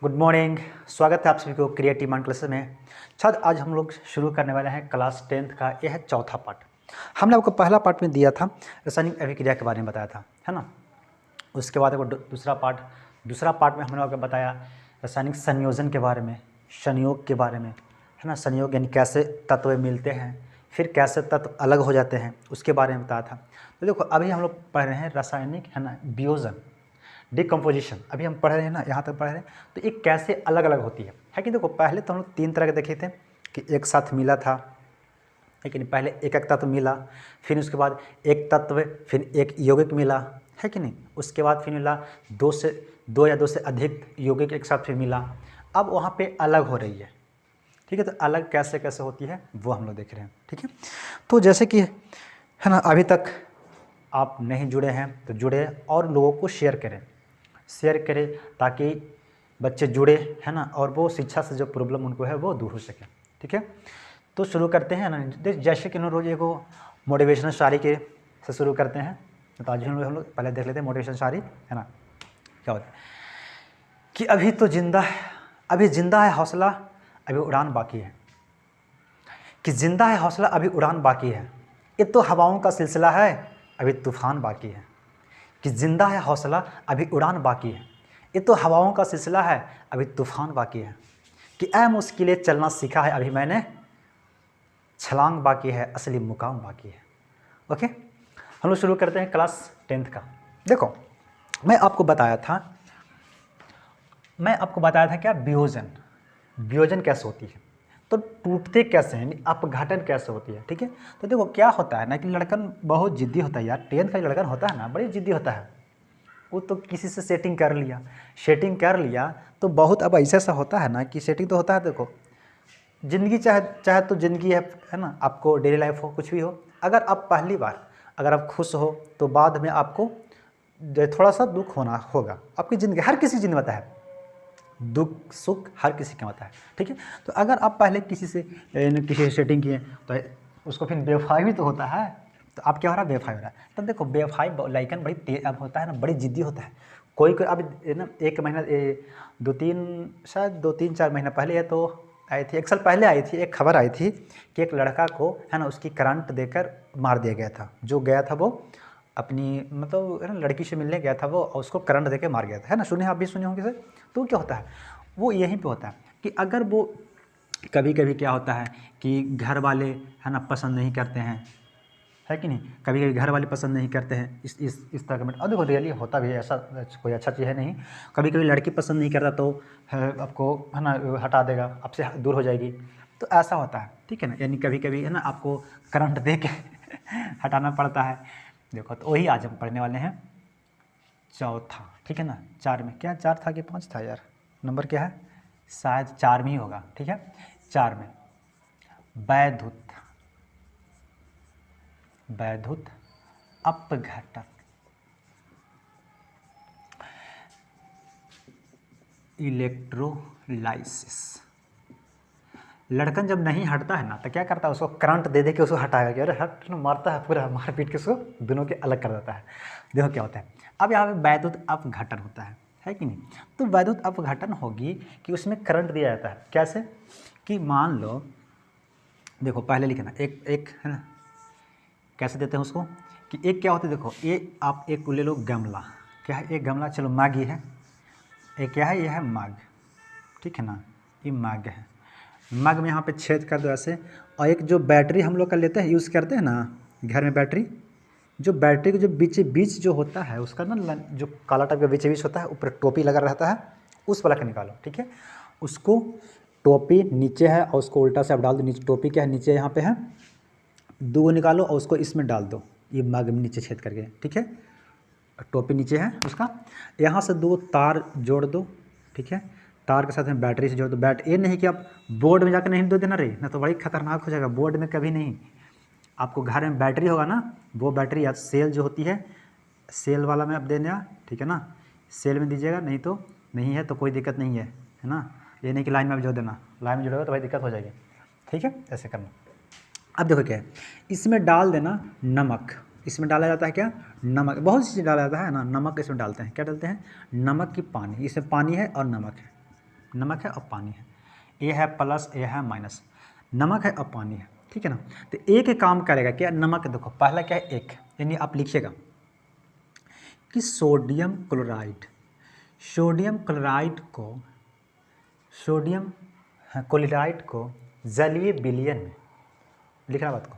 Good morning. स्वागत है आप सभी को क्रिएटिव माइंड क्लासेस में। छात्र आज हम लोग शुरू करने वाले हैं क्लास 10th का। यह है चौथा पार्ट। हमने आपको पहला पार्ट में दिया था रासायनिक अभिक्रिया के बारे में बताया था, है ना। उसके बाद दूसरा पार्ट में हमने आपको बताया रासायनिक संयोजन के बारे में, संयोग के बारे में, है ना। संयोग यानी कैसे तत्व मिलते हैं, फिर कैसे तत्व अलग हो जाते हैं, उसके बारे में बताया था। तो देखो अभी हम लोग पढ़ रहे हैं रासायनिक, है ना, वियोजन, डिकम्पोजिशन। अभी हम पढ़ रहे हैं ना, यहाँ तक पढ़ रहे हैं। तो ये कैसे अलग अलग होती है कि देखो पहले तो हम लोग 3 तरह के देखे थे कि एक साथ मिला था, लेकिन पहले एक तत्व मिला, फिर उसके बाद एक तत्व, फिर एक यौगिक मिला, है कि नहीं। उसके बाद फिर मिला दो या दो से अधिक यौगिक एक साथ फिर मिला। अब वहाँ पे अलग हो रही है, ठीक है। तो अलग कैसे कैसे होती है वो हम लोग देख रहे हैं, ठीक है। तो जैसे कि, है ना, अभी तक आप नहीं जुड़े हैं तो जुड़े और लोगों को शेयर करें ताकि बच्चे जुड़े, है ना, और वो शिक्षा से जो प्रॉब्लम उनको है वो दूर हो सके, ठीक है। तो शुरू करते हैं ना। जैसे कि रोज़ एगो मोटिवेशनल शायरी के से शुरू करते हैं। तो आज हम लोग पहले देख लेते हैं मोटिवेशनल शायरी, है ना। क्या होता है कि अभी जिंदा है हौसला, अभी उड़ान बाकी है। कि जिंदा है हौसला, अभी उड़ान बाकी है। ये तो हवाओं का सिलसिला है, अभी तूफान बाकी है। कि जिंदा है हौसला, अभी उड़ान बाकी है। ये तो हवाओं का सिलसिला है, अभी तूफान बाकी है। कि ऐ मुश्किलें चलना सीखा है, अभी मैंने छलांग बाकी है, असली मुकाम बाकी है। ओके, हम लोग शुरू करते हैं क्लास 10th का। देखो मैं आपको बताया था क्या, वियोजन कैसे होती है, तो टूटते कैसे हैं, अपघटन कैसे होती है, ठीक है। तो देखो क्या होता है ना कि लड़कन बहुत जिद्दी होता है यार। 10th का लड़कन होता है ना, बड़ी जिद्दी होता है। वो तो किसी से सेटिंग कर लिया तो बहुत अब ऐसा होता है ना कि सेटिंग तो होता है। देखो ज़िंदगी चाहे तो ज़िंदगी है ना, आपको डेली लाइफ हो, कुछ भी हो, अगर आप पहली बार अगर आप खुश हो तो बाद में आपको थोड़ा सा दुख होना होगा। आपकी ज़िंदगी, हर किसी की ज़िंदगी होता है, दुख सुख हर किसी का होता है, ठीक है। तो अगर आप पहले किसी से सेटिंग किए तो उसको फिर बेवफाई भी तो होता है। तो आप क्या हो रहा है, बेवफाई हो रहा है। तब देखो बेवफाई लाइकन बड़ी तेज अब होता है ना, बड़ी जिद्दी होता है। कोई अब ना 1 महीना 2-3 4 महीना पहले है तो आई थी, 1 साल पहले आई थी, एक खबर आई थी कि एक लड़का को, है ना, उसकी करंट देकर मार दिया गया था। जो गया था वो अपनी मतलब, है ना, लड़की से मिलने गया था वो, और उसको करंट देकर मार गया था, है ना। सुने, आप भी सुने होंगे सर। तो क्या होता है, वो यहीं पे होता है कि अगर वो कभी कभी क्या होता है कि घर वाले, है ना, पसंद नहीं करते हैं, है कि नहीं। कभी कभी घर वाले पसंद नहीं करते हैं इस तरह का। और देखो रियली होता भी है ऐसा, कोई अच्छा चीज़ है नहीं। कभी कभी लड़की पसंद नहीं करता तो आपको, है ना, हटा देगा, आपसे दूर हो जाएगी। तो ऐसा होता है, ठीक है ना। यानी कभी कभी, है ना, आपको करंट दे के हटाना पड़ता है। देखो तो वही आज हम पढ़ने वाले हैं चौथा, ठीक है ना। 4 में क्या, 4 था कि 5 था यार, नंबर क्या है, शायद 4 में ही होगा, ठीक है। 4 में वैद्युत अपघटन, इलेक्ट्रोलाइसिस। लड़कन जब नहीं हटता है ना तो क्या करता है, उसको करंट दे के उसको हटाएगा कि अरे हट, मारता है, पूरा मार पीट के उसको दोनों के अलग कर देता है। देखो क्या होता है, अब यहाँ पे वैद्युत अपघटन होता है कि नहीं। तो वैद्युत अपघटन होगी कि उसमें करंट दिया जाता है। कैसे कि मान लो, देखो पहले लिखना, एक है ना, कैसे देते हैं उसको कि एक क्या होता है, देखो ये आप एक ले लो गमला, क्या है, एक गमला, चलो माग ही है, एक क्या है, ये है माग, ठीक है ना, ये माग है। मग में यहाँ पे छेद कर दो ऐसे। और एक जो बैटरी हम लोग का लेते हैं, यूज़ करते हैं ना घर में बैटरी, जो बैटरी के जो बीच जो होता है उसका ना, जो काला टाइप का बीच होता है, ऊपर टोपी लगा रहता है, उस वाला का निकालो, ठीक है। उसको टोपी नीचे है और उसको उल्टा से आप डाल दो, नीचे टोपी क्या है, नीचे यहाँ पे है, 2 निकालो और उसको इसमें डाल दो, ये मग में नीचे छेद करके, ठीक है। टोपी नीचे है उसका, यहाँ से 2 तार जोड़ दो, ठीक है। तार के साथ में बैटरी से जोड़ दो। ये नहीं कि आप बोर्ड में जाकर नहीं दो देना रे, ना तो बड़ी खतरनाक हो जाएगा। बोर्ड में कभी नहीं, आपको घर में बैटरी होगा ना, वो बैटरी या सेल जो होती है, सेल वाला में आप देना, ठीक है ना, सेल में दीजिएगा। नहीं तो नहीं है तो कोई दिक्कत नहीं है ना। ये नहीं कि लाइन में आप जोड़ देना, लाइन में जोड़ेगा तो भाई दिक्कत हो जाएगी, ठीक है, ऐसे करना। अब देखो क्या है, इसमें डाल देना नमक। इसमें डाला जाता है क्या, नमक। बहुत सी चीज़ डाला जाता है ना, नमक इसमें डालते हैं। क्या डालते हैं, नमक की पानी, इसमें पानी है और नमक है, नमक है और पानी है, ए है प्लस ए है माइनस, नमक है और पानी है, ठीक है ना। तो एक काम करेगा क्या, नमक देखो पहला क्या है एक, यानी आप लिखिएगा कि सोडियम क्लोराइड को जलीय विलयन में, लिखना बात को,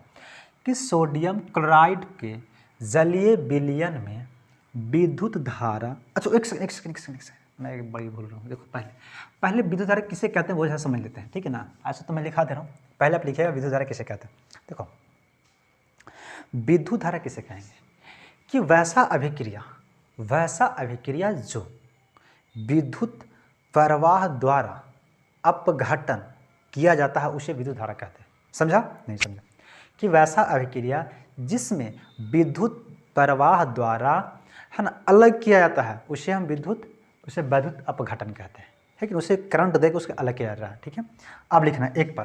कि सोडियम क्लोराइड के जलीय विलयन में विद्युत धारा, अच्छा एक सेकंड मैं एक बड़ी भूल रहा हूँ। देखो पहले विद्युत धारा किसे कहते हैं वो ऐसा समझ लेते हैं, ठीक है ना। ऐसा तो मैं लिखा दे रहा हूँ, पहले आप लिखिएगा विद्युत धारा किसे कहते हैं। देखो विद्युत धारा किसे कहेंगे कि वैसा अभिक्रिया जो विद्युत प्रवाह द्वारा अपघटन किया जाता है उसे विद्युत धारा कहते हैं। समझा नहीं समझा, कि वैसा अभिक्रिया जिसमें विद्युत प्रवाह द्वारा है ना अलग किया जाता है उसे विद्युत अपघटन कहते हैं, ठीक है। उसे करंट देकर उसके अलग किया जा रहा है, ठीक है। अब लिखना एक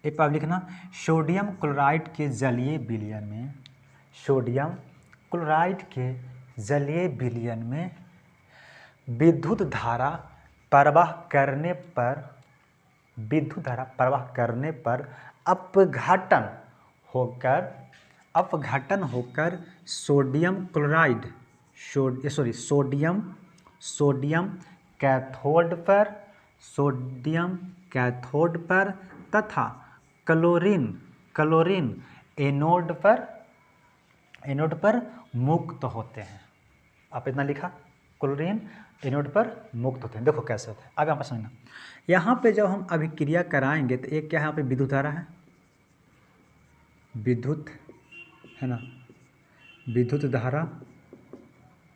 पर लिखना, सोडियम क्लोराइड के जलीय विलयन में विद्युत धारा प्रवाह करने पर अपघटन होकर सोडियम कैथोड पर तथा क्लोरीन एनोड पर मुक्त होते हैं। आप इतना लिखा, क्लोरीन एनोड पर मुक्त होते हैं। देखो कैसे होते हैं, आगे आप समझना। यहाँ पे जब हम अभिक्रिया कराएंगे तो एक क्या है, यहाँ पे विद्युत धारा है, विद्युत है ना, विद्युत धारा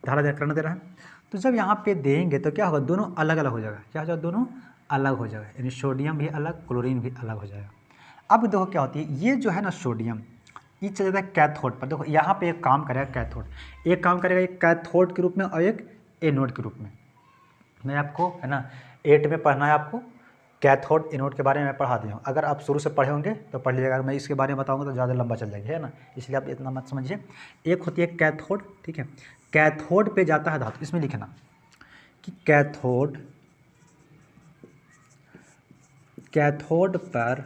करंट दे रहा है। तो जब यहाँ पे देंगे तो क्या होगा, दोनों अलग अलग हो जाएगा। क्या हो जाएगा, दोनों अलग हो जाएगा, यानी सोडियम भी अलग, क्लोरीन भी अलग हो जाएगा। अब देखो क्या होती है, ये जो है ना सोडियम, ये चला जाता है कैथोड पर। देखो यहाँ पे एक काम करेगा कैथोड, एक काम करेगा एक कैथोड के रूप में और एक एनोड के रूप में। मैं आपको है ना 8 में पढ़ना है, आपको कैथोड एनोड के बारे में पढ़ा दिया हूँ। अगर आप शुरू से पढ़े होंगे तो पढ़ लीजिएगा, अगर मैं इसके बारे में बताऊँगा तो ज़्यादा लंबा चल जाएगी, है ना, इसलिए आप इतना मत समझिए। एक होती है कैथोड, ठीक है, कैथोड पे जाता है धातु, इसमें लिखना कि कैथोड पर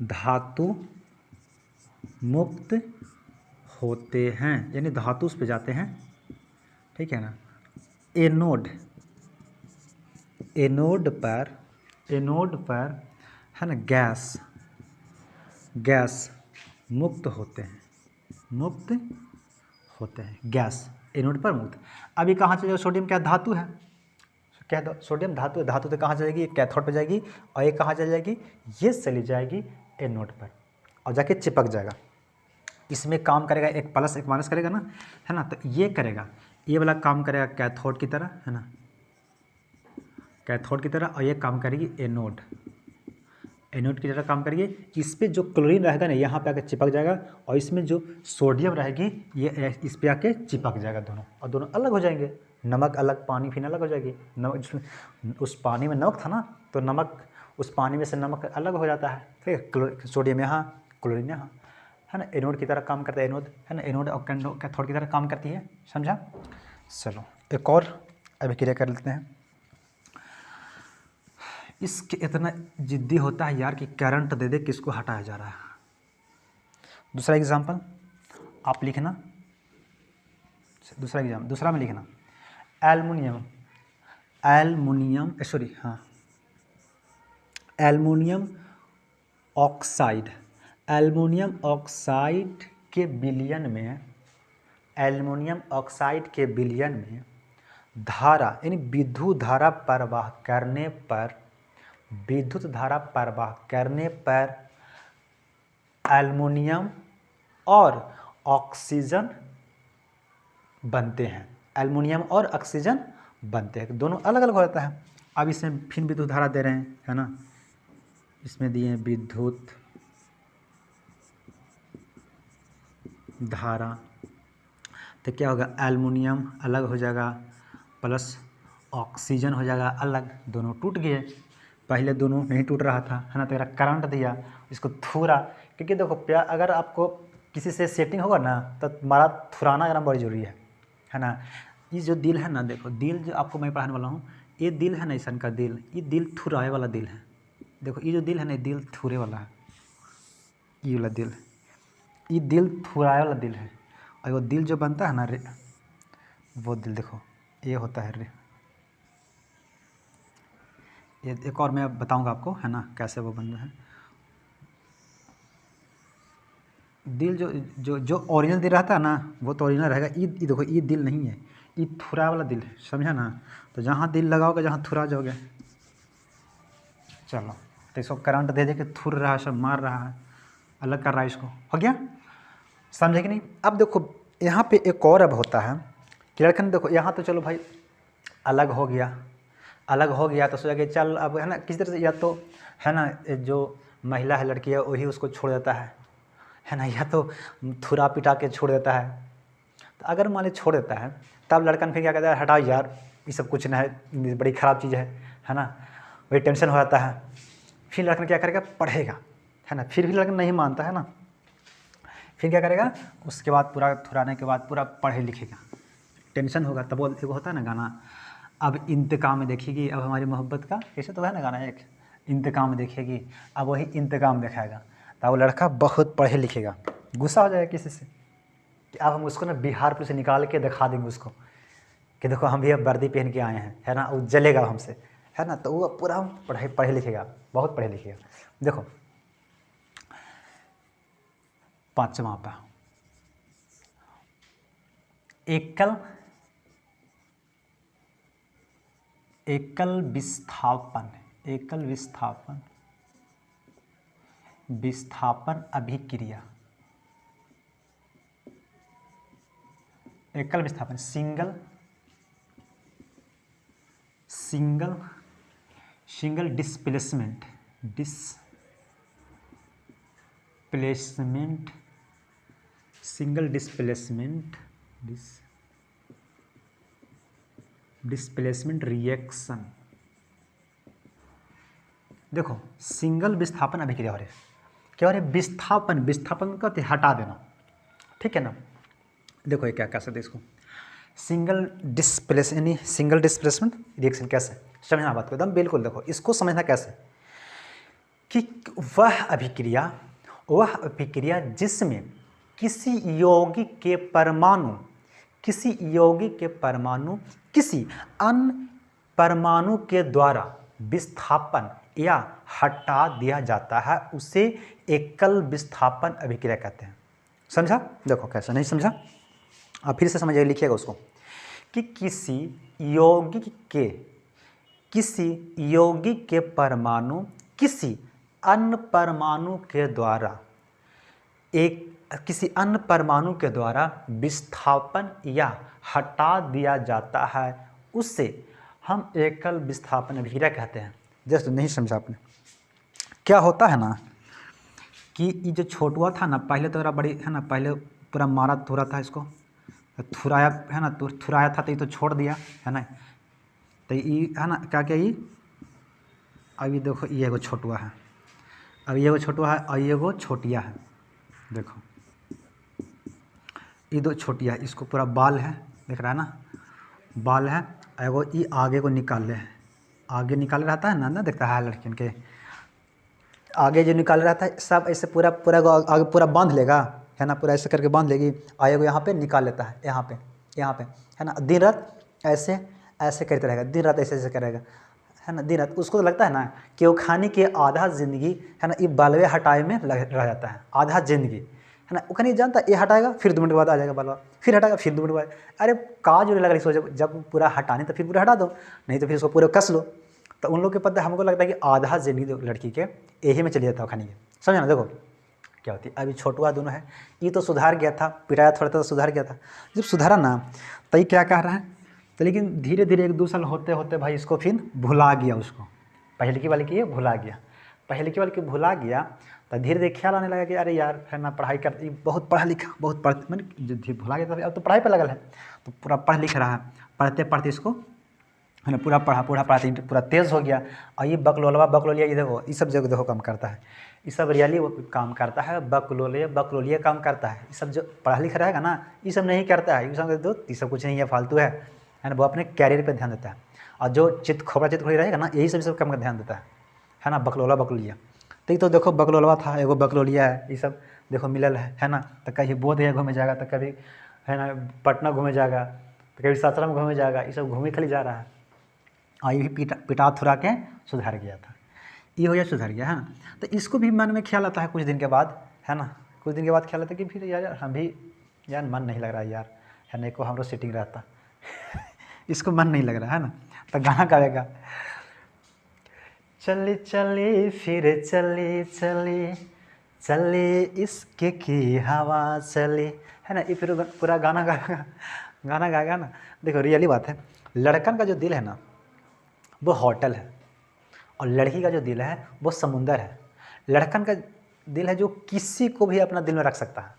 धातु मुक्त होते हैं, यानी धातु उस पे जाते हैं, ठीक है ना। एनोड पर है ना गैस मुक्त होते हैं, गैस एनोड पर मुक्त। अभी कहाँ चलेगा, सोडियम क्या धातु है, क्या सोडियम धातु है, धातु तो कहाँ चलेगी, ये कैथोड पे जाएगी और ये कहाँ चली जाएगी, ये चली जाएगी एनोड पर और जाके चिपक जाएगा। इसमें काम करेगा एक प्लस एक माइनस करेगा ना, है ना। तो ये करेगा, ये वाला काम करेगा कैथोड की तरह, है ना, कैथोड की तरह, और ये काम करेगी एनोड की तरह काम करेगी। इस पर जो क्लोरीन रहेगा ना यहाँ पे आके चिपक जाएगा और इसमें जो सोडियम रहेगी ये इस पे आके चिपक जाएगा दोनों, और दोनों अलग हो जाएंगे। नमक अलग, पानी फिर अलग हो जाएगी। नमक उस पानी में नमक था ना, तो नमक उस पानी में से नमक अलग हो जाता है, फिर सोडियम यहाँ, क्लोरीन यहाँ, है ना। एनोड की तरह काम करता है एनोड, है ना, एनोड और कैथोड की तरह काम करती है, समझा। चलो एक और अभिक्रिया कर लेते हैं। इसके इतना जिद्दी होता है यार कि करंट दे दे किसको हटाया जा रहा है। दूसरा एग्जाम्पल आप लिखना, दूसरा में लिखना, एल्युमिनियम ऑक्साइड के विलयन में धारा यानी विद्युत धारा प्रवाह करने पर एल्युमिनियम और ऑक्सीजन बनते हैं, दोनों अलग अलग हो जाता है। अब इसमें फिर विद्युत धारा दे रहे हैं, है ना, इसमें दिए हैं विद्युत धारा, तो क्या होगा, एल्युमिनियम अलग हो जाएगा प्लस ऑक्सीजन हो जाएगा अलग, दोनों टूट गए। पहले दोनों नहीं टूट रहा था, है ना, तो मेरा करंट दिया, इसको थोड़ा, क्योंकि देखो अगर आपको किसी से सेटिंग होगा ना तो मारा थुराना करना बड़ी जरूरी है ना। ये जो दिल है ना, देखो दिल जो आपको मैं पढ़ाने वाला हूँ, ये दिल है ना इंसान का दिल, ये दिल थुराए वाला दिल है। देखो ये जो दिल है ना, दिल थुरे वाला है, ये वाला दिल, ये दिल थुराए वाला दिल है। और वो दिल जो बनता है ना रे, वो दिल देखो ये होता है रे। ये एक और मैं बताऊंगा आपको, है ना, कैसे वो बन रहा है। दिल जो जो जो ओरिजिनल दिल रहता है ना, वो तो ओरिजिनल रहेगा। ये देखो ये दिल नहीं है, ये थुरा वाला दिल है, समझा ना। तो जहाँ दिल लगाओगे जहाँ थुरा जाओगे। चलो तो इसको करंट दे दे के थुर रहा है, सब मार रहा है, अलग कर रहा है, इसको हो गया, समझे कि नहीं। अब देखो यहाँ पे एक और अब होता है कि लड़कन, देखो यहाँ तो चलो भाई अलग हो गया, अलग हो गया तो सोचा कि चल अब, है ना, किसी तरह से, या तो है ना जो महिला है, लड़की है, वही उसको छोड़ देता है ना, या तो थुरा पिटा के छोड़ देता है। तो अगर मान ली छोड़ देता है, तब लड़कन फिर क्या कहता है, हटाओ यार ये सब कुछ ना है, ये बड़ी ख़राब चीज़ है ना, वही टेंशन हो जाता है। फिर लड़कन क्या करेगा, पढ़ेगा, है ना, फिर भी लड़कन नहीं मानता है ना, फिर क्या करेगा, उसके बाद पूरा थुराने के बाद पूरा पढ़े लिखेगा, टेंशन होगा। तब वो एक होता है ना गाना, अब इंतकाम में देखेगी अब हमारी मोहब्बत का, ऐसे तो है ना गाना एक, इंतकाम में देखेगी अब वही इंतकाम दिखाएगा। तब वो लड़का बहुत पढ़े लिखेगा, गुस्सा हो जाएगा किसी से कि अब हम उसको ना बिहार पुलिस से निकाल के दिखा देंगे उसको कि देखो हम भी अब वर्दी पहन के आए हैं, है ना, वो जलेगा हमसे, है ना। तो वो पूरा पढ़े लिखेगा, बहुत पढ़े लिखेगा। देखो पाँचवा पा, एकल विस्थापन, एकल विस्थापन अभिक्रिया, एकल विस्थापन, single displacement single displacement reaction. देखो सिंगल विस्थापन अभिक्रिया हो रही है, क्या हो रही है, विस्थापन का हटा देना, ठीक है ना। देखो ये क्या कह सकते इसको, सिंगल डिस्प्लेसमेंट रिएक्शन, कैसे समझना बात को एकदम बिल्कुल। देखो इसको समझना कैसे कि वह अभिक्रिया जिसमें किसी यौगिक के परमाणु किसी अन्य परमाणु के द्वारा विस्थापन या हटा दिया जाता है, उसे एकल विस्थापन अभिक्रिया कहते हैं। समझा, देखो कैसे, नहीं समझा आप फिर से समझिए, लिखिएगा उसको कि किसी यौगिक के परमाणु किसी अन्य परमाणु के द्वारा विस्थापन या हटा दिया जाता है, उससे हम एकल विस्थापन अभिक्रिया कहते हैं। जस्ट नहीं समझा आपने, क्या होता है ना कि ये जो छोटुआ था ना, पहले तो बड़ी है ना, पहले पूरा मारा थुरा था, इसको थुराया है ना, तो थुराया था तो ये तो छोड़ दिया है ना, तो ये है ना क्या क्या, ये अभी देखो ये एगो छोटुआ है, अब ये एगो छोटुआ है और ये एगो छोटिया है। देखो ये दो छोटिया है, इसको पूरा बाल है, देख रहा है ना, बाल है, एगो ये आगे को निकाल ले, आगे निकाल रहता है ना देखता है लड़किन के आगे जो निकाल रहता है, सब ऐसे पूरा आगे पूरा बांध लेगा, है ना, पूरा ऐसे करके बांध लेगी, आगे को यहाँ पे निकाल लेता है, यहाँ पे है ना, दिन रात ऐसे करते रहेगा, दिन रात ऐसे करेगा, है ना, दिन रात। उसको तो लगता है ना कि वो खाने की आधा ज़िंदगी है ना ये बालवे हटाए में रह जाता है, आधा ज़िंदगी, है ना, वो नहीं जानता, ये हटाएगा फिर 2 मिनट बाद आ जाएगा बालवा, फिर हटाएगा फिर 2 मिनट बाद, अरे काज लगा रही सोच, जब पूरा हटाने तो फिर पूरा हटा दो, नहीं तो फिर उसको पूरा कस लो। तो उन लोग के पता हमको लगता है कि आधा ज़िंदगी लड़की के यही में चली जाता है खाने के, समझा ना। देखो क्या होती है, अभी छोटुआ दोनों है, ये तो सुधार गया था, पिटाया थोड़ा था तो सुधार गया था, जब सुधारा ना तो ये क्या कह रहा है, तो लेकिन धीरे धीरे 1-2 साल होते होते भाई इसको फिर भुला गया, उसको पहले की वाली की भुला गया, तो धीरे धीरे ख्याल आने लगा कि अरे यार है ना, पढ़ाई कर, बहुत पढ़ा लिखा, बहुत मैंने भुला गया, अब तो पढ़ाई पर लगल है, तो पूरा पढ़ लिख रहा है, पढ़ते पढ़ते इसको है ना पूरा पढ़ाते पूरा तेज़ हो गया। और ये बकलोलिया, ये देखो ये सब जगह देखो काम करता है, ये सब रियली काम करता है, बकलोलिया काम करता है। ये सब जो पढ़ा लिखा रहेगा ना, ये सब नहीं करता है, ये सब कुछ नहीं है, फालतू है, है ना, वो अपने कैरियर पे ध्यान देता है। और जो चित खोपड़ी रहेगा ना, यही सब काम का ध्यान देता है ना, बकलोला बकलोलिया। तो ये तो देखो बकलोलवा था, एगो बकलोलिया है, ये सब देखो मिलल है ना। तो कहीं बोधगया घूमे जाएगा, तो कभी है ना पटना घूमे जाएगा, तो कभी सासाराम घूमे जाएगा, ये सब घूमे खाली जा रहा है। और ये भी पिटा थुरा के सुधार गया था, ये हो गया सुधर गया, है ना। तो इसको भी मन में ख्याल आता है कुछ दिन के बाद, है ना, कुछ दिन के बाद ख्याल आता है कि फिर यार हम भी यार मन नहीं लग रहा है यार, है ना, को हम लोग सीटिंग रहता इसको मन नहीं लग रहा है ना, तो गाना गाएगा, चली चली फिर चली चली चली इसके की हवा चली, है ना। ये फिर पूरा गाना गाएगा ना। देखो रियली बात है, लड़कन का जो दिल है ना वो होटल है, और लड़की का जो दिल है वो समुंदर है। लड़कन का दिल है जो किसी को भी अपना दिल में रख सकता है,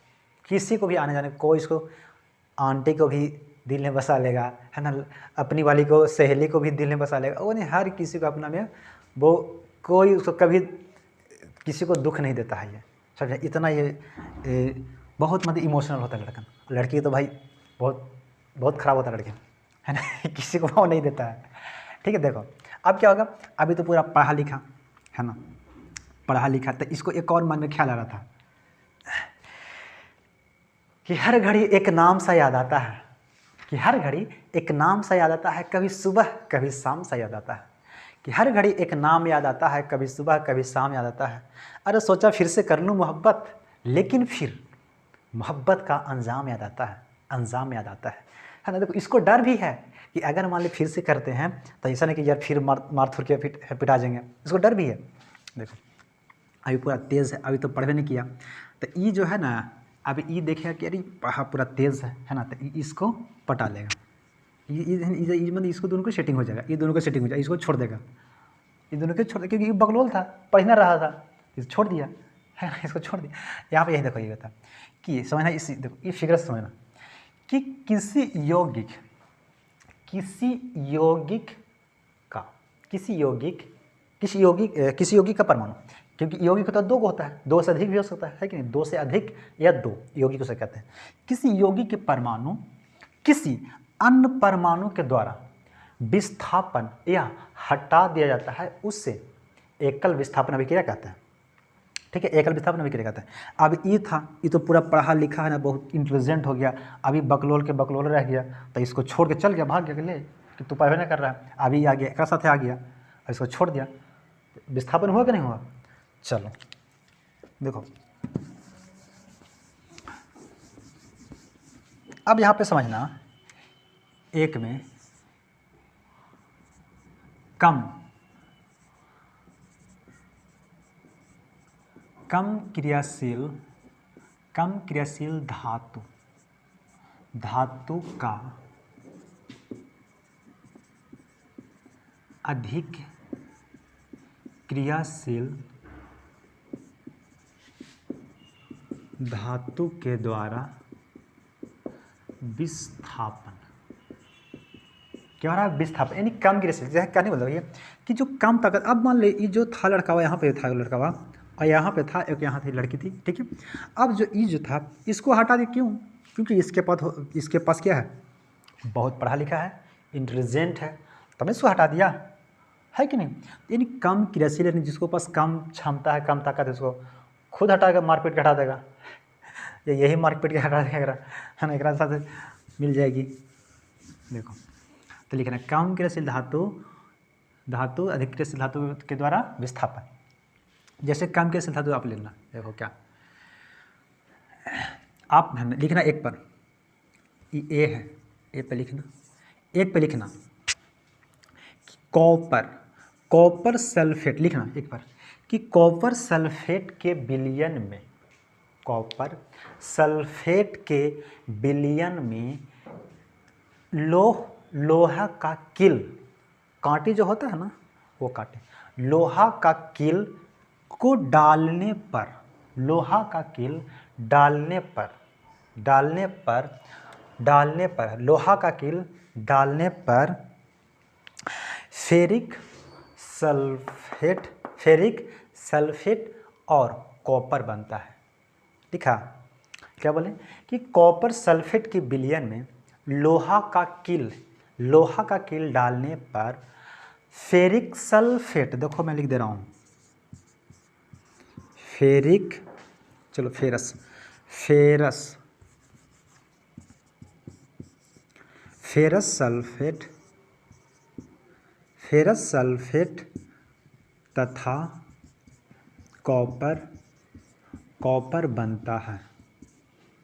किसी को भी आने जाने, कोई इसको आंटी को भी दिल में बसा लेगा, है ना, अपनी वाली को सहेली को भी दिल में बसा लेगा, वो नहीं, हर किसी को अपना में, वो कोई उसको कभी किसी को दुख नहीं देता है। ये समझे, इतना ये बहुत मतलब इमोशनल होता है लड़कन। लड़की तो भाई बहुत बहुत ख़राब होता है लड़की, है ना किसी को भाव नहीं देता है। ठीक है, देखो अब क्या होगा, अभी तो पूरा पढ़ा लिखा है ना, पढ़ा लिखा, तो इसको एक और मन में ख्याल आ रहा था कि हर घड़ी एक नाम सा याद आता है, कि हर घड़ी एक नाम सा याद आता है, कभी सुबह कभी शाम सा याद आता है, कि हर घड़ी एक नाम याद आता है, कभी सुबह कभी शाम याद आता है। अरे सोचा फिर से कर लूँ मोहब्बत, लेकिन फिर मोहब्बत का अंजाम याद आता है, अंजाम याद आता है ना। देखो इसको डर भी है कि अगर मान ली फिर से करते हैं तो ऐसा नहीं कि यार फिर मार थुर के पिटा जाएंगे, इसको डर भी है। देखो अभी पूरा तेज़ है, अभी तो पढ़वे नहीं किया, तो ये जो है ना अभी ये देखेगा कि अरे पढ़ा पूरा तेज़ है ना, तो इसको पटा लेगा, ये मतलब इसको दोनों को सेटिंग हो जाएगा, ये दोनों को सेटिंग हो जाएगा, इसको छोड़ देगा, ये दोनों को छोड़ देगा, क्योंकि ये बकलोल था, पढ़ना रहा था, इसको छोड़ दिया, है ना, इसको छोड़ दिया। यहाँ पे यही देखो, ये बता कि समझना, इस देखो ये फिगर समझना कि किसी यौगिक का परमाणु, क्योंकि यौगिक होता है दो को होता है, दो से अधिक भी हो सकता है कि नहीं, दो से अधिक या दो यौगिक उसे कहते हैं। किसी यौगिक के परमाणु किसी अन्य परमाणु के द्वारा विस्थापन या हटा दिया जाता है, उससे एकल विस्थापन अभिक्रिया कहते हैं। ठीक है, एकल विस्थापन अभिक्रिया कहते हैं। अब ये था, ये तो पूरा पढ़ा लिखा है ना, बहुत इंटेलिजेंट हो गया, अभी बकलोल के बकलोल रह गया, तो इसको छोड़ के चल गया, भाग गया ले कि तू पढ़वे नहीं कर रहा है, अभी आ गया, एक साथ आ गया, इसको छोड़ दिया, विस्थापन हुआ कि नहीं हुआ। चलो देखो अब यहाँ पे समझना, एक में कम क्रियाशील धातु का अधिक क्रियाशील धातु के द्वारा विस्थापन, क्या हो रहा है, विस्थापन, यानी कम क्रियाशील, जैसे क्या नहीं बोल रहा ये कि जो कम ताकत। अब मान ले ये जो था लड़का हुआ, यहाँ पे था लड़का हुआ और यहाँ पे था एक, यहाँ थी लड़की थी, ठीक है। अब जो ई जो था इसको हटा दी, क्यों, क्योंकि इसके पास क्या है, बहुत पढ़ा लिखा है, इंटेलिजेंट है, तब इसको हटा दिया, है कि नहीं। यानी कम क्रियाशील, यानी जिसको पास कम क्षमता है, कम ताकत है, उसको खुद हटाकर मारपीट के हटा देगा, या यही मारपीट के हटा देगा, है ना, एक साथ मिल जाएगी। देखो तो लिखना कम क्रियाशील धातु अधिक क्रियाशील धातु के द्वारा विस्थापन। जैसे कम क्रियाशील धातु आप लिखना, देखो क्या आप लिखना, एक पर ए है, ए पे लिखना, एक पे लिखना कॉपर सल्फेट, लिखना एक पर कि कॉपर सल्फेट के विलयन में, कॉपर सल्फेट के विलयन में लोहा का किल, कांटे जो होता है ना वो कांटे, लोहा का किल को डालने पर, लोहा का किल डालने पर लोहा का किल डालने पर फेरिक सल्फेट और कॉपर बनता है। लिखा क्या बोले कि कॉपर सल्फेट के विलयन में लोहा का किल लोहा का कील डालने पर फेरिक सल्फेट, देखो मैं लिख दे रहा हूँ फेरिक, चलो ferrous, ferrous ferrous sulphate, ferrous sulphate तथा कॉपर, कॉपर बनता है,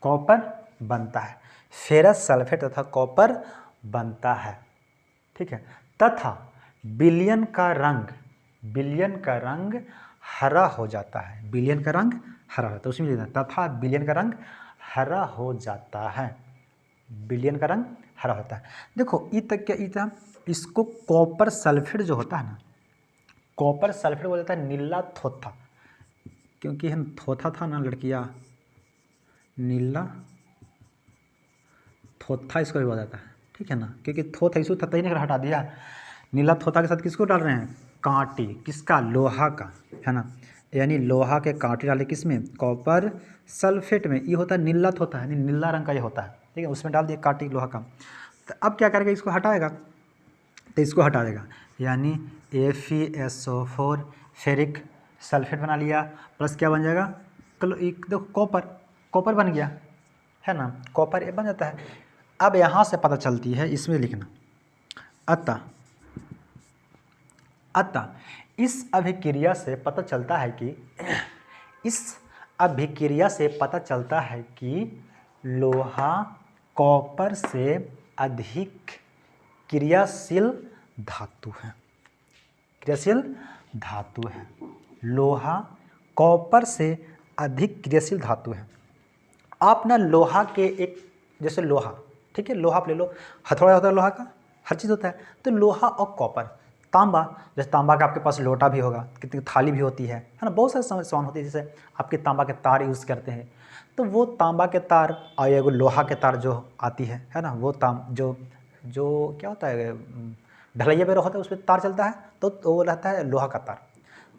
कॉपर बनता है, फेरस सल्फेट तथा कॉपर बनता है, ठीक है। तथा विलयन का रंग, विलयन का रंग हरा हो जाता है, विलयन का रंग हरा होता है, उसमें लिखना तथा विलयन का रंग हरा हो जाता है, विलयन का रंग हरा होता है। देखो ई तक क्या, ई था इसको कॉपर सल्फेट जो होता है ना, कॉपर सल्फेट बोला जाता है नीला थोथा, क्योंकि हम थोथा था ना लड़कियाँ, नीला थोथा इसको भी बोला जाता है, ठीक है ना, क्योंकि थोथा इसको थत्ता ही नहीं हटा दिया। नीला थोथा के साथ किसको डाल रहे हैं, कांटे, किसका, लोहा का, है ना, यानी लोहा के कांटे डाले किस में, कॉपर सल्फेट में, ये होता है नीला थोथा है, नीला रंग का ये होता है, ठीक है, उसमें डाल दिए कांटे लोहा का। तो अब क्या करेगा, इसको हटाएगा, तो इसको हटा देगा, यानी FeSO4 फेरिक सल्फेट बना लिया, प्लस क्या बन जाएगा, देखो कॉपर, कॉपर बन गया, है ना, कॉपर बन जाता है। अब यहाँ से पता चलती है, इसमें लिखना अतः, अतः इस अभिक्रिया से पता चलता है कि इस अभिक्रिया से पता चलता है कि लोहा कॉपर से अधिक क्रियाशील धातु है, क्रियाशील धातु है, लोहा कॉपर से अधिक क्रियाशील धातु है। आप ना लोहा के एक, जैसे लोहा, ठीक है, लोहा आप ले लो, हथौड़ा होता है लोहा का, हर चीज़ होता है, तो लोहा और कॉपर, तांबा, जैसे तांबा का आपके पास लोटा भी होगा, कितनी थाली भी होती है ना, बहुत सारे सामान होते हैं, जैसे आपके तांबा के तार यूज़ करते हैं, तो वो तांबा के तार और एगो लोहा के तार जो आती है ना, वो जो जो क्या होता है, ढलैया पे होता है, उस पर तार चलता है, तो वो रहता है लोहा का तार,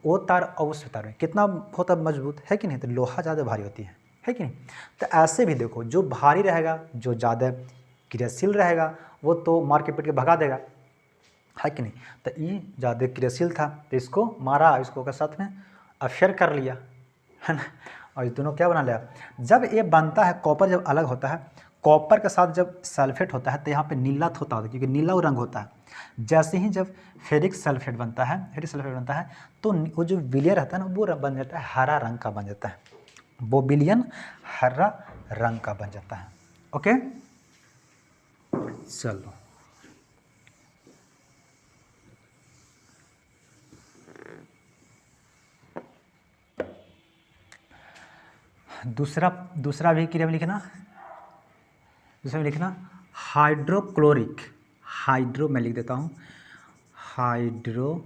वो तार और उस तार में कितना होता मजबूत है कि नहीं, तो लोहा ज़्यादा भारी होती है कि नहीं। तो ऐसे भी देखो, जो भारी रहेगा, जो ज़्यादा क्रियाशील रहेगा, वो तो मार के पीट के भगा देगा, है कि नहीं। तो ये ज़्यादा क्रियाशील था, तो इसको मारा, इसको के साथ में अफेयर कर लिया, है ना, और ये दोनों क्या बना लिया। जब ये बनता है, कॉपर जब अलग होता है, कॉपर के साथ जब सल्फेट होता है, तो यहाँ पे नीला होता है, क्योंकि नीला रंग होता है। जैसे ही जब फेरिक सल्फेट बनता है, फेरिक सल्फेट बनता है, तो वो जो विलयन रहता है ना, वो बन जाता है हरा रंग का बन जाता है, वो विलयन हरा रंग का बन जाता है। ओके, चलो दूसरा भी क्रिया में लिखना, दूसरा में लिखना हाइड्रोक्लोरिक, हाइड्रो मैं लिख देता हूँ, हाइड्रोक्लोरिक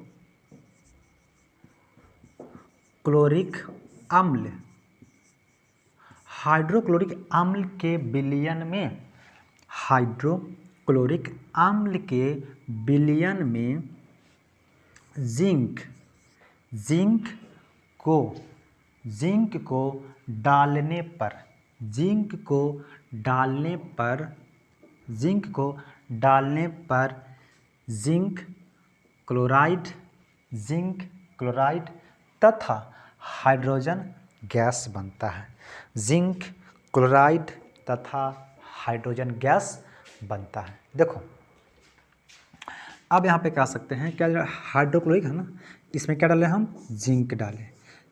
अम्ल, हाइड्रोक्लोरिक अम्ल के विलयन में, हाइड्रोक्लोरिक अम्ल के विलयन में जिंक, जिंक को डालने पर, जिंक को डालने पर, जिंक को डालने पर जिंक क्लोराइड, जिंक क्लोराइड तथा हाइड्रोजन गैस बनता है, जिंक क्लोराइड तथा हाइड्रोजन गैस बनता है। देखो अब यहाँ पे कह सकते हैं, क्या हाइड्रोक्लोरिक है ना, इसमें क्या डाले हम, जिंक डाले,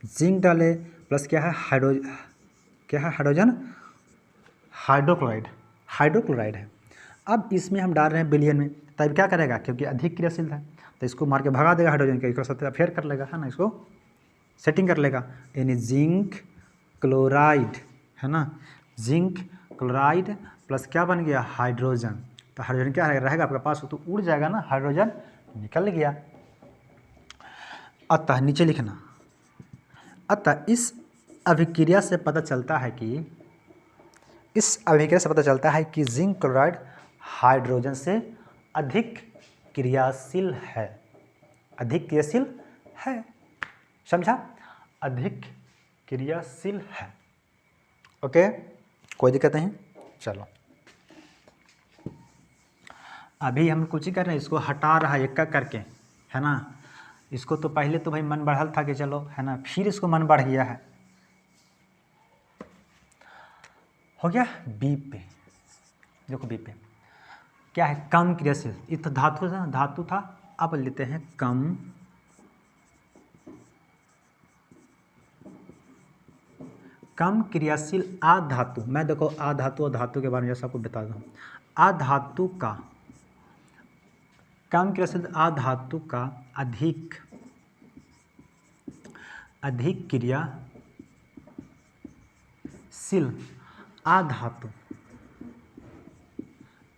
जिंक डाले, प्लस क्या है, क्या है, हाइड्रोजन, हाइड्रोक्लोराइड, हाइड्रोक्लोराइड है। अब इसमें हम डाल रहे हैं विलयन में, तब क्या करेगा, क्योंकि अधिक क्रियाशील है, तो इसको मार के भगा देगा हाइड्रोजन के, इसको साथ फेयर कर लेगा, है ना, इसको सेटिंग कर लेगा, यानी जिंक क्लोराइड, है ना, जिंक क्लोराइड प्लस क्या बन गया, हाइड्रोजन, तो हाइड्रोजन क्या रहेगा आपके पास, तो उड़ जाएगा ना, हाइड्रोजन निकल गया। अतः नीचे लिखना, अतः इस अभिक्रिया से पता चलता है कि, इस अभिक्रिया से पता चलता है कि जिंक क्लोराइड हाइड्रोजन से अधिक क्रियाशील है, अधिक क्रियाशील है, समझा, अधिक क्रियाशील है। ओके, कोई दिक्कत नहीं, चलो अभी हम कुछ ही कर रहे हैं, इसको हटा रहा है एक एक करके, है ना। इसको तो पहले तो भाई मन बढ़ल था कि चलो, है ना, फिर इसको मन बढ़ गया है। हो गया बी पे, देखो बी पे क्या है, कम क्रियाशील। ये तो धातु था, अब लेते हैं कम क्रियाशील आधातु। मैं देखो आधातु और धातु के बारे में जैसा आपको बता दूँ, आधातु का, कम क्रियाशील आधातु का अधिक क्रियाशील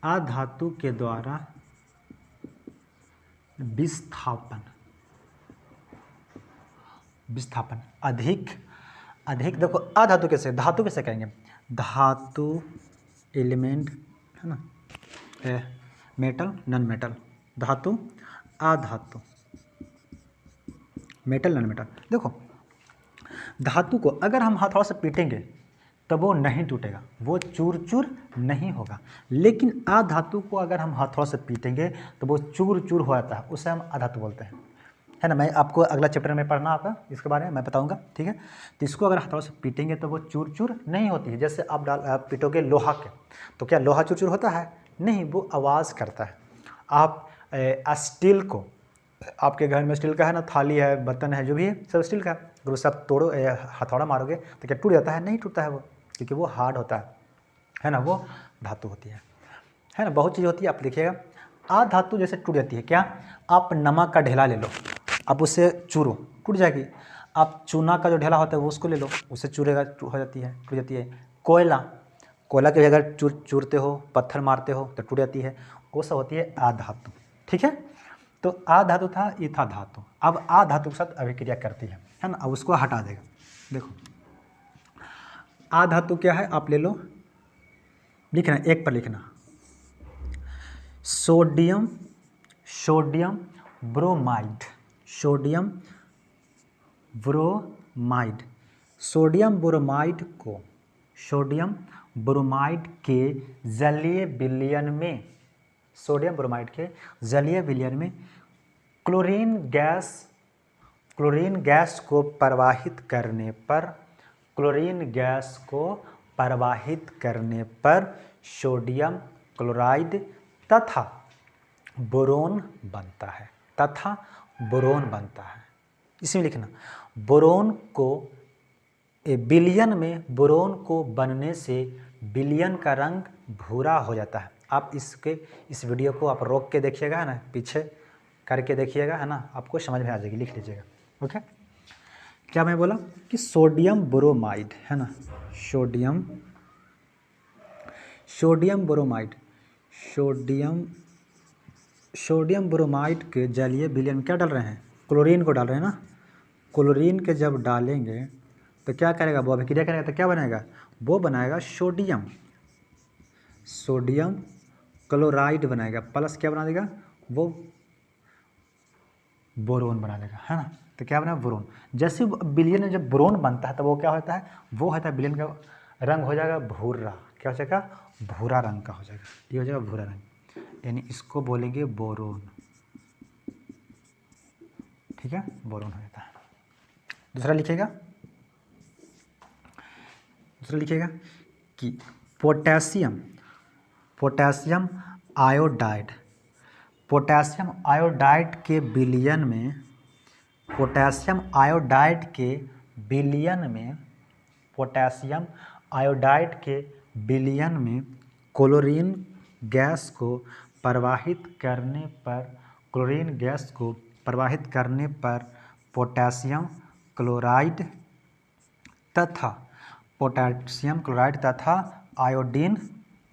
आधातु के द्वारा विस्थापन अधिक देखो आधातु कैसे, धातु कैसे कहेंगे, धातु एलिमेंट, है ना, मेटल नॉन मेटल, धातु आधातु, मेटल नॉन मेटल। देखो धातु को अगर हम हथौड़े से पीटेंगे तब वो नहीं टूटेगा, वो चूर चूर नहीं होगा, लेकिन आधातु को अगर हम हथौड़े से पीटेंगे तो वो चूर चूर हो जाता है, उसे हम आधातु बोलते हैं, है ना। मैं आपको अगला चैप्टर में पढ़ना आपका इसके बारे में मैं बताऊंगा, ठीक है। तो इसको अगर हथौड़े से पीटेंगे तो वो चूर चूर नहीं होती है। जैसे आप पीटोगे लोहा के, तो क्या लोहा चूर चूर होता है? नहीं, वो आवाज़ करता है। आप स्टील को, आपके घर में स्टील का है ना, थाली है, बर्तन है, जो भी है सब स्टील का, अगर उसे आप तोड़ो हथौड़ा मारोगे तो क्या टूट जाता है? नहीं टूटता है वो, क्योंकि वो हार्ड होता है ना, वो धातु होती है ना। बहुत चीज़ होती है, आप देखिएगा आधातु जैसे टूट जाती है। क्या? आप नमक का ढेला ले लो, आप उसे चूरो, टूट जाएगी। आप चूना का जो ढेला होता है वो उसको ले लो, उससे चूरेगा, हो जाती है, टूट जाती है। कोयला के अगर चूरते हो, पत्थर मारते हो तो टूट जाती है, वो सब होती है आधातु, ठीक है। तो आधातु था, ये था धातु। अब आधातु के साथ अभिक्रिया करती है ना, अब उसको हटा देगा। देखो आधातु क्या है, आप ले लो, लिखना एक पर लिखना, सोडियम ब्रोमाइड, सोडियम ब्रोमाइड के जलीय विलयन में, सोडियम ब्रोमाइड के जलीय विलयन में क्लोरीन गैस को प्रवाहित करने पर सोडियम क्लोराइड तथा बोरोन बनता है। इसमें लिखना, बोरोन को विलयन में, बोरोन को बनने से विलयन का रंग भूरा हो जाता है। आप इस वीडियो को आप रोक के देखिएगा, है ना, पीछे करके देखिएगा, है ना, आपको समझ में आ जाएगी, लिख लीजिएगा, ओके। क्या मैं बोला कि सोडियम ब्रोमाइड, है ना, सोडियम ब्रोमाइड के जलीय विलयन में क्या डाल रहे हैं? क्लोरीन को डाल रहे हैं ना। क्लोरीन के जब डालेंगे तो क्या करेगा? वो अभिक्रिया करेगा तो क्या बनेगा? वो बनाएगा सोडियम क्लोराइड बनाएगा, प्लस क्या बना देगा? वो बोरोन बना देगा, है ना। तो क्या बना? बोरोन। जैसे विलयन में जब बोरोन बनता है तो वो क्या होता है? वो होता है विलयन का रंग हो जाएगा भूरा। क्या हो जाएगा? भूरा रंग का हो जाएगा, ये हो जाएगा भूरा रंग, यानी इसको बोलेंगे बोरोन, ठीक है, बोरोन हो जाता है। दूसरा लिखिएगा कि पोटेशियम आयोडाइड के विलयन में क्लोरीन गैस को प्रवाहित करने पर पोटेशियम क्लोराइड तथा आयोडीन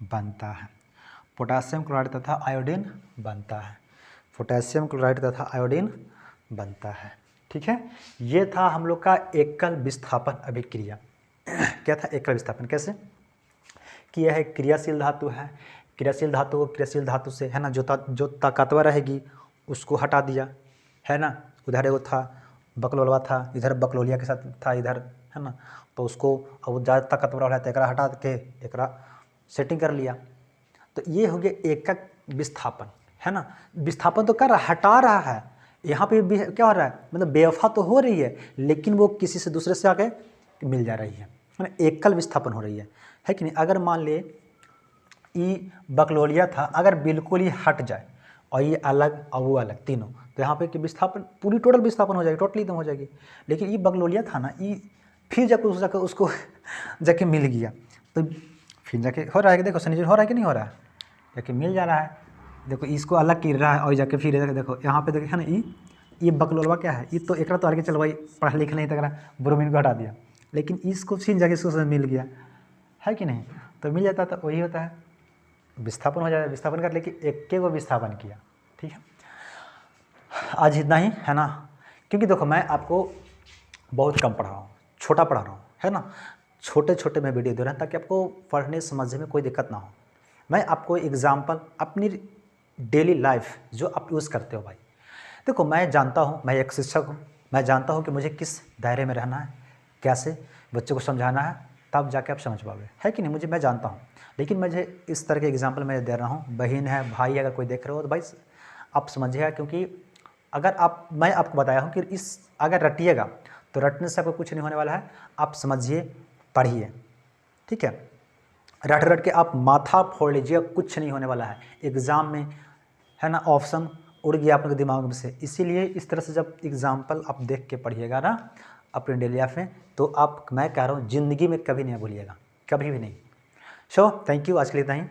बनता है। पोटेशियम क्लोराइड तथा आयोडीन बनता है, ठीक है। ये था हम लोग का एकल विस्थापन अभिक्रिया। क्या था? एकल विस्थापन। कैसे कि यह एक क्रियाशील धातु है, क्रियाशील धातु को क्रियाशील धातु से, है ना, जो ताकतवर रहेगी उसको हटा दिया, है ना। उधर वो था बकलोलवा था, इधर बकलोलिया के साथ था इधर, है ना, तो उसको अब ज़्यादा ताकतवर वाला है तो एकरा हटा के एकरा सेटिंग कर लिया। तो ये हो गया एकक विस्थापन, है ना। विस्थापन तो कर रहा है, हटा रहा है। यहाँ पे भी क्या हो रहा है, मतलब बेवफा तो हो रही है, लेकिन वो किसी से दूसरे से आके मिल जा रही है ना। एकल विस्थापन हो रही है कि नहीं। अगर मान ले ई बकलोलिया था, अगर बिल्कुल ही हट जाए और ये अलग और वो अलग तीनों, तो यहाँ पे कि विस्थापन पूरी टोटल विस्थापन हो जाएगी, टोटली एकदम हो जाएगी। लेकिन ई बकलोलिया था ना, ई फिर जाकर उसको जाके मिल गया, तो फिर जाके हो रहा है कि देखो सनीचर हो रहा है कि नहीं हो रहा है, जाके मिल जा रहा है। देखो इसको अलग कर रहा है और जाके फिर देखो यहाँ पे देखो है ना, ये बकलोलवा क्या है, ये तो एक तो आगे चलो भाई पढ़ा लिखा नहीं तक ब्रोमीन को हटा दिया, लेकिन इसको फिर जाके इसको मिल गया, है कि नहीं। तो मिल जाता तो वही होता है, विस्थापन हो जाए, विस्थापन कर, लेकिन एक के को विस्थापन किया। ठीक है, आज इतना ही, है ना। क्योंकि देखो मैं आपको बहुत कम पढ़ा रहा हूँ, छोटा पढ़ा रहा हूँ, है ना। छोटे छोटे मैं वीडियो दे रहा हूँ ताकि आपको पढ़ने समझने में कोई दिक्कत ना हो। मैं आपको एग्जाम्पल अपनी डेली लाइफ जो आप यूज़ करते हो भाई, देखो मैं जानता हूँ, मैं एक शिक्षक हूँ, मैं जानता हूँ कि मुझे किस दायरे में रहना है, कैसे बच्चों को समझाना है, तब जाके आप समझ पाओगे, है कि नहीं। मैं जानता हूँ, लेकिन मुझे इस तरह के एग्जाम्पल मैं दे रहा हूँ। बहन है, भाई अगर कोई देख रहे हो तो भाई आप समझिएगा, क्योंकि अगर मैं आपको बताया हूँ कि इस अगर रटिएगा तो रटने से आपको कुछ नहीं होने वाला है। आप समझिए, पढ़िए, ठीक है। रट रट के आप माथा फोड़ लीजिए, कुछ नहीं होने वाला है एग्ज़ाम में, है ना। ऑप्शन उड़ गया अपने दिमाग में से। इसीलिए इस तरह से जब एग्जाम्पल आप देख के पढ़िएगा ना अपने डेली लाइफ में, तो आप, मैं कह रहा हूँ, ज़िंदगी में कभी नहीं भूलिएगा, कभी भी नहीं। सो थैंक यू, आज के लिए इतना ही।